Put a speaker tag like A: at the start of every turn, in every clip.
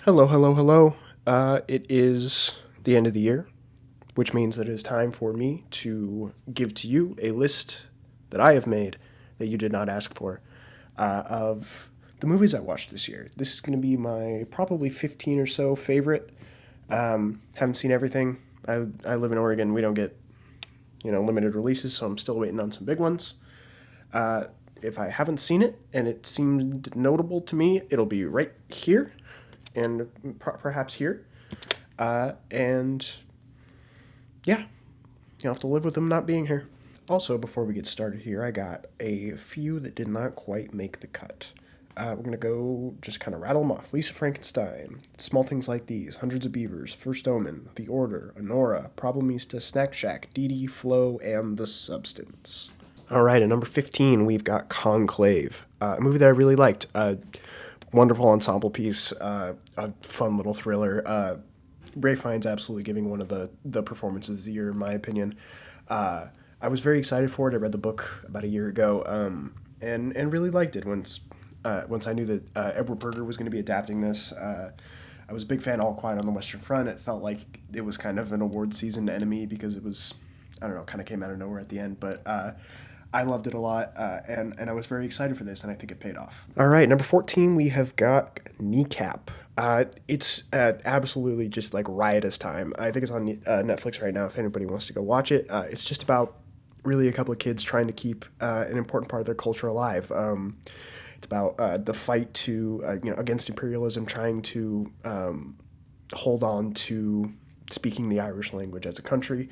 A: Hello, hello, hello. It is the end of the year, which means that it is time for me to give to you a list that I have made that you did not ask for of the movies I watched this year. This is going to be my probably 15 or so favorite. Haven't seen everything. I live in Oregon. We don't get, limited releases, so I'm still waiting on some big ones. If I haven't seen it and it seemed notable to me, it'll be right here and perhaps here. And yeah, you'll have to live with them not being here. Also, before we get started here, I got a few that did not quite make the cut. We're going to go just kind of rattle them off. Lisa Frankenstein, Small Things Like These, Hundreds of Beavers, First Omen, The Order, Honora, Problemista, Snack Shack, Dee Dee, Flow, and The Substance. All right, at number 15, we've got Conclave, a movie that I really liked. Wonderful ensemble piece, a fun little thriller. Ray Fiennes absolutely giving one of the performances of the year, in my opinion. I was very excited for it. I read the book about a year ago, and really liked it once I knew that Edward Berger was going to be adapting this. I was a big fan of All Quiet on the Western Front. It felt like it was kind of an award season enemy because it was, I don't know, kind of came out of nowhere at the end, but I loved it a lot, and I was very excited for this, and I think it paid off. All right, number 14, we have got Kneecap. It's absolutely just like riotous time. I think it's on Netflix right now if anybody wants to go watch it. It's just about really a couple of kids trying to keep an important part of their culture alive. It's about the fight against imperialism, trying to hold on to speaking the Irish language as a country.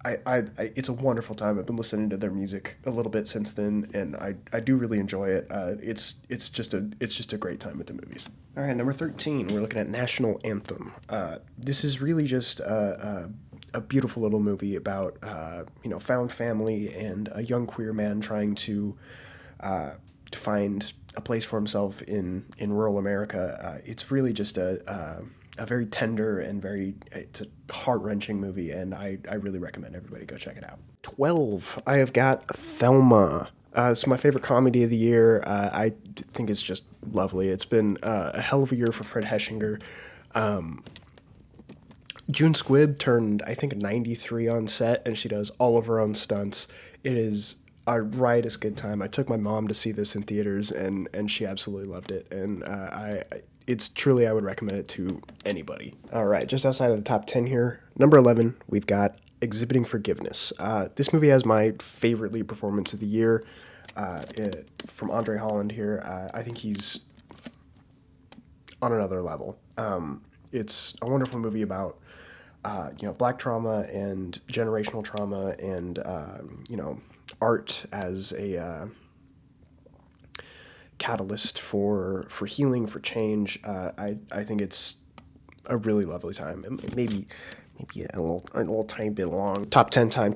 A: It's a wonderful time. I've been listening to their music a little bit since then, and I do really enjoy it. It's just a great time at the movies. All right, number 13, we're looking at National Anthem. This is really just a beautiful little movie about found family and a young queer man trying to find a place for himself in rural America. It's really just a very tender and it's a heart-wrenching movie, and I really recommend everybody go check it out. 12, I have got Thelma. It's my favorite comedy of the year. I think it's just lovely. It's been a hell of a year for Fred Heschinger. June Squibb turned, I think, 93 on set, and she does all of her own stunts. It is a riotous good time. I took my mom to see this in theaters, and she absolutely loved it. And it's truly, I would recommend it to anybody. All right, just outside of the top 10 here, number 11, we've got Exhibiting Forgiveness. This movie has my favorite lead performance of the year from Andre Holland here. I think he's on another level. It's a wonderful movie about black trauma and generational trauma and art as a catalyst for healing, for change. I think it's a really lovely time. Maybe a little tiny bit long. Top 10 time.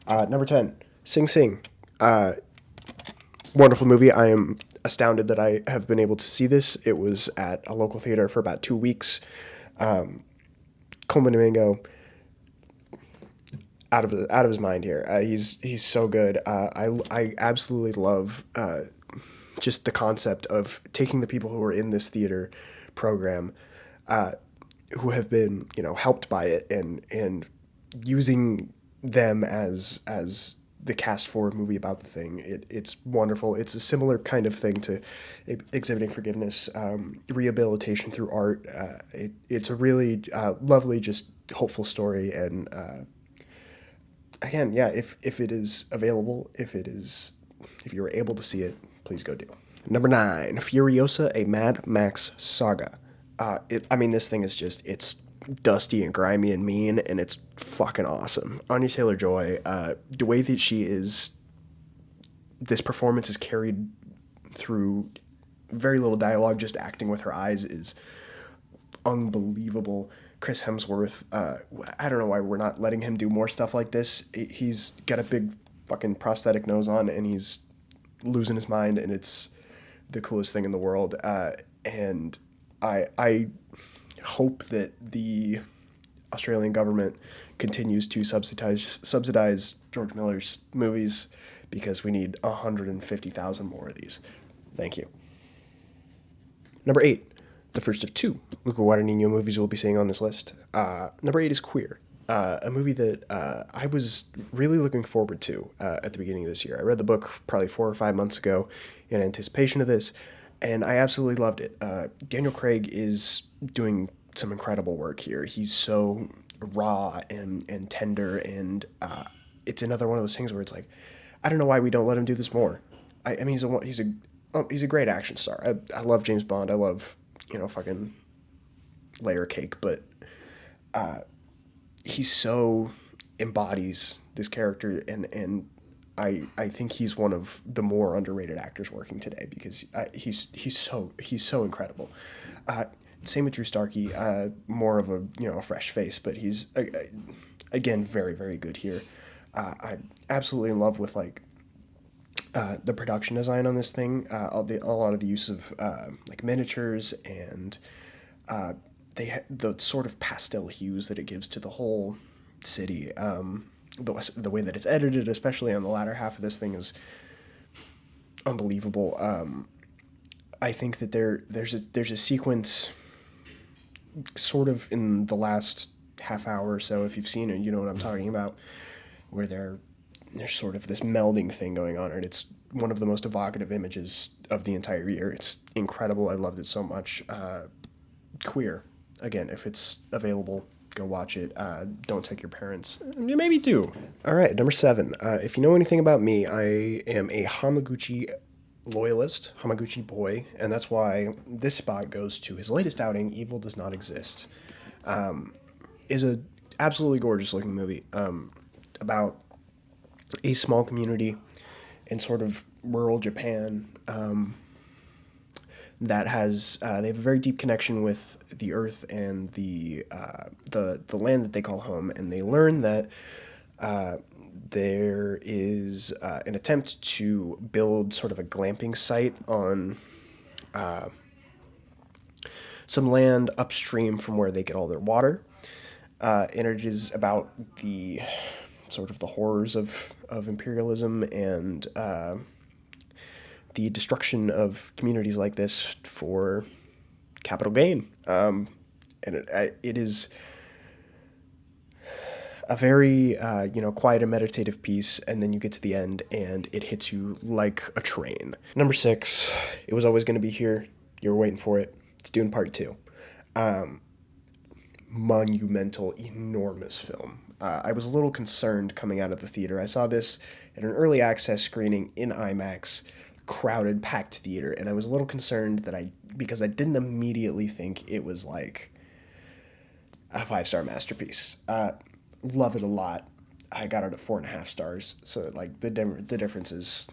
A: Number 10, Sing Sing. Wonderful movie. I am astounded that I have been able to see this. It was at a local theater for about 2 weeks. Coleman Domingo, out of his mind here. He's so good. I absolutely love just the concept of taking the people who are in this theater program, who have been helped by it, and using them as the cast for a movie about the thing. It's wonderful. It's a similar kind of thing to Exhibiting Forgiveness, rehabilitation through art. It's a really lovely, just hopeful story. And again, yeah, if it is available, if you're able to see it, please go do. Number 9, Furiosa, a Mad Max saga. This thing is it's dusty and grimy and mean, and it's fucking awesome. Anya Taylor-Joy, the way that this performance is carried through very little dialogue, just acting with her eyes, is unbelievable. Chris Hemsworth, I don't know why we're not letting him do more stuff like this. He's got a big fucking prosthetic nose on, and he's losing his mind, and it's the coolest thing in the world. And I hope that the Australian government continues to subsidize George Miller's movies, because we need 150,000 more of these. Thank you. Number 8, the first of 2 Luca Guadagnino movies we'll be seeing on this list. Number 8 is Queer, a movie that I was really looking forward to at the beginning of this year. I read the book probably 4 or 5 months ago in anticipation of this, and I absolutely loved it. Daniel Craig is doing some incredible work here. He's so raw and tender, and it's another one of those things where it's like, I don't know why we don't let him do this more. I mean, he's a great action star. I love James Bond. I love, fucking layer cake, but he so embodies this character, and I think he's one of the more underrated actors working today, because he's so incredible. Same with Drew Starkey, more of a fresh face, but he's again very, very good here. I'm absolutely in love with the production design on this thing, a lot of the use of like miniatures, and the sort of pastel hues that it gives to the whole city. The way that it's edited, especially on the latter half of this thing, is unbelievable. I think that there's a sequence sort of in the last half hour or so, if you've seen it, you know what I'm talking about, where there's sort of this melding thing going on, and it's one of the most evocative images of the entire year. It's incredible. I loved it so much. Queer, again, if it's available, go watch it. Don't take your parents. Maybe do. All right, number 7. If you know anything about me, I am a Hamaguchi loyalist, Hamaguchi boy, and that's why this spot goes to his latest outing, Evil Does Not Exist. Is a absolutely gorgeous looking movie about a small community in sort of rural Japan that has they have a very deep connection with the earth and the land that they call home, and they learn that there is an attempt to build sort of a glamping site on some land upstream from where they get all their water, and it is about the sort of the horrors of imperialism and the destruction of communities like this for capital gain. And it is a very, quiet and meditative piece, and then you get to the end, and it hits you like a train. Number 6, it was always going to be here. You were waiting for it. It's Dune Part 2. Monumental, enormous film. I was a little concerned coming out of the theater. I saw this at an early access screening in IMAX, crowded, packed theater, and I was a little concerned because I didn't immediately think it was like a 5-star masterpiece. Love it a lot. I got it at 4.5 stars, so like the difference is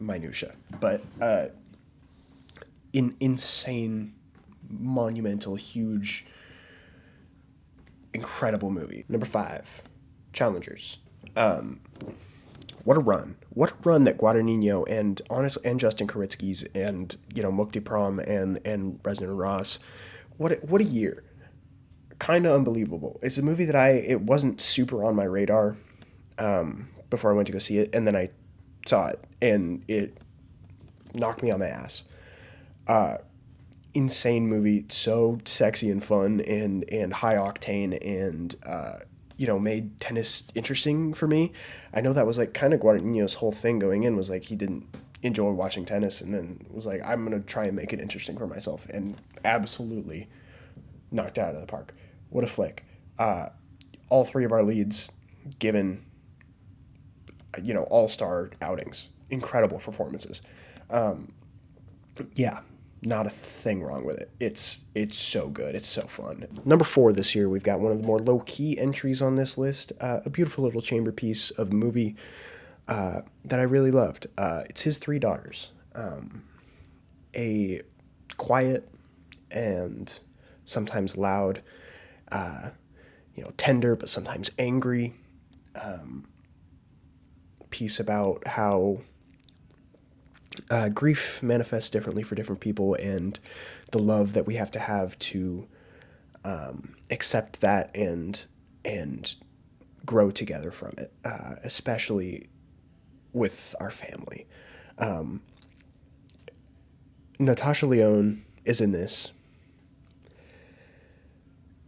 A: minutia, but insane, monumental, huge, incredible movie. Number 5, Challengers. What a run! What a run that Guadagnino and Justin Kuritzky's and Mukti Pram and Resnick Ross. What a year! Kind of unbelievable. It's a movie that it wasn't super on my radar before I went to go see it, and then I saw it, and it knocked me on my ass. Insane movie, so sexy and fun and high octane, and made tennis interesting for me. I know that was like kind of Guadagnino's whole thing going in, was like he didn't enjoy watching tennis, and then was like, I'm gonna try and make it interesting for myself, and absolutely knocked it out of the park. What a flick. All 3 of our leads given all-star outings, incredible performances. Yeah, not a thing wrong with it. It's so good. It's so fun. Number 4 this year, we've got one of the more low-key entries on this list, a beautiful little chamber piece of a movie that I really loved. It's His Three Daughters, a quiet and sometimes loud, tender but sometimes angry piece about how grief manifests differently for different people, and the love that we have to accept that and grow together from it, especially with our family. Natasha Lyonne is in this,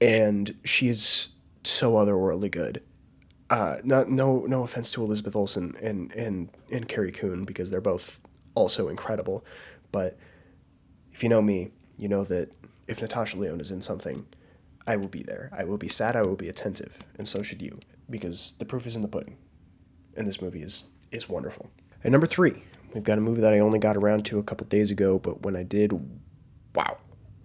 A: and she is so otherworldly good. No offense to Elizabeth Olsen and Carrie Coon, because they're both also incredible, but if you know me, you know that if Natasha Lyonne is in something, I will be there. I will be sad. I will be attentive, and so should you, because the proof is in the pudding, and this movie is wonderful. And number 3, we've got a movie that I only got around to a couple days ago, but when I did, wow,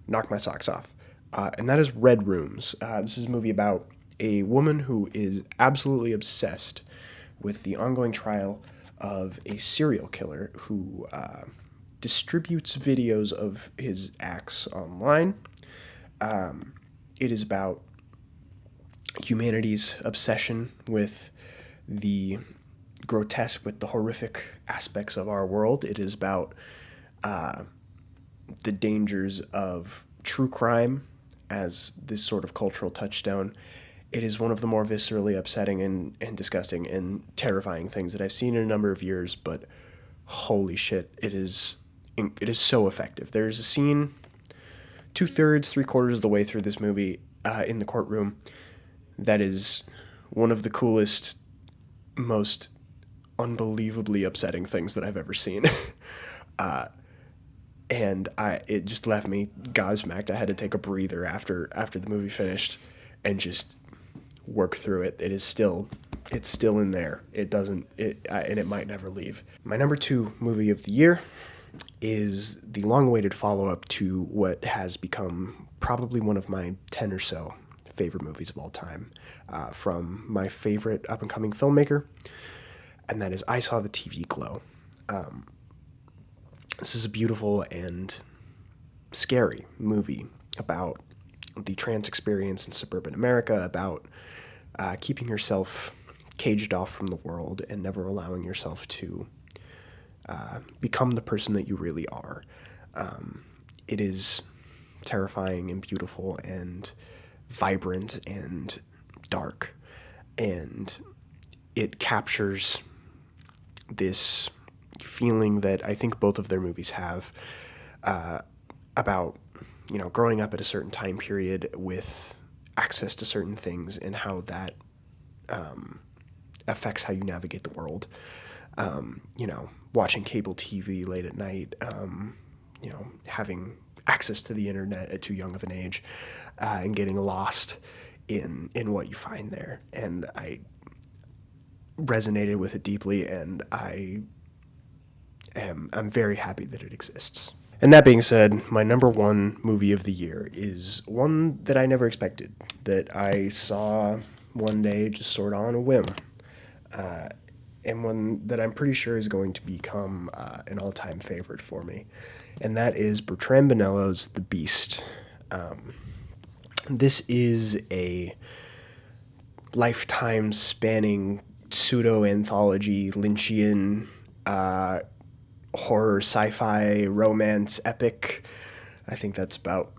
A: knocked my socks off. And that is Red Rooms. This is a movie about a woman who is absolutely obsessed with the ongoing trial of a serial killer who distributes videos of his acts online. It is about humanity's obsession with the grotesque, with the horrific aspects of our world. It is about the dangers of true crime as this sort of cultural touchstone. It is one of the more viscerally upsetting and disgusting and terrifying things that I've seen in a number of years, but holy shit, it is so effective. There's a scene 2/3, 3/4 of the way through this movie in the courtroom that is one of the coolest, most unbelievably upsetting things that I've ever seen. And it just left me gobsmacked. I had to take a breather after the movie finished and just work through it. It's still in there. And it might never leave. My number 2 movie of the year is the long-awaited follow-up to what has become probably one of my 10 or so favorite movies of all time, from my favorite up-and-coming filmmaker, and that is I Saw the TV Glow. This is a beautiful and scary movie about the trans experience in suburban America, about keeping yourself caged off from the world and never allowing yourself to become the person that you really are. It is terrifying and beautiful and vibrant and dark, and it captures this feeling that I think both of their movies have about, growing up at a certain time period with access to certain things and how that affects how you navigate the world. Watching cable TV late at night, having access to the internet at too young of an age, and getting lost in what you find there. And I resonated with it deeply, and I'm very happy that it exists. And that being said, my number 1 movie of the year is one that I never expected, that I saw one day just sort of on a whim, and one that I'm pretty sure is going to become an all-time favorite for me, and that is Bertrand Bonello's The Beast. This is a lifetime-spanning pseudo-anthology, Lynchian horror, sci-fi, romance, epic. I think that's about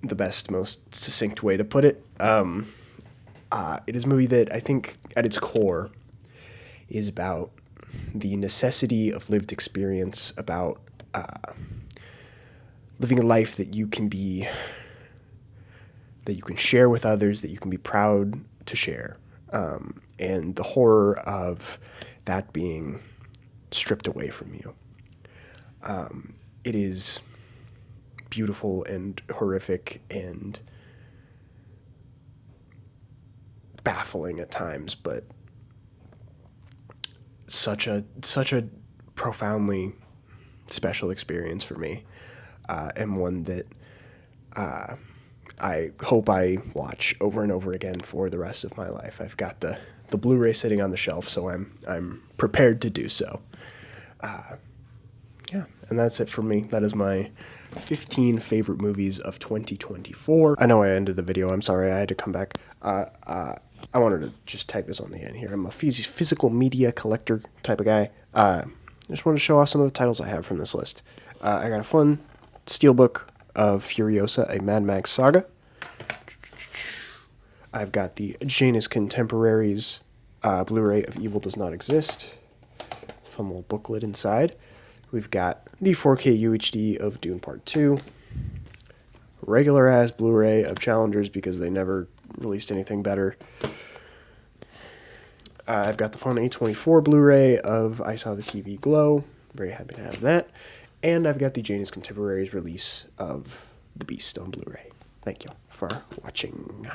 A: the best, most succinct way to put it. It is a movie that I think at its core is about the necessity of lived experience, about living a life that you can share with others, that you can be proud to share, and the horror of that being stripped away from you. It is beautiful and horrific and baffling at times, but such a profoundly special experience for me, and one that I hope I watch over and over again for the rest of my life. I've got the Blu-ray sitting on the shelf, so I'm prepared to do so. And that's it for me. That is my 15 favorite movies of 2024. I know I ended the video. I'm sorry. I had to come back. I wanted to just tag this on the end here. I'm a physical media collector type of guy. I just wanted to show off some of the titles I have from this list. I got a fun steelbook of Furiosa, a Mad Max saga. I've got the Janus Contemporaries Blu-ray of Evil Does Not Exist. Fun little booklet inside. We've got the 4K UHD of Dune Part 2. regular ass Blu-ray of Challengers because they never released anything better. I've got the Fun A24 Blu-ray of I Saw the TV Glow. Very happy to have that. And I've got the Janus Contemporaries release of The Beast on Blu-ray. Thank you for watching.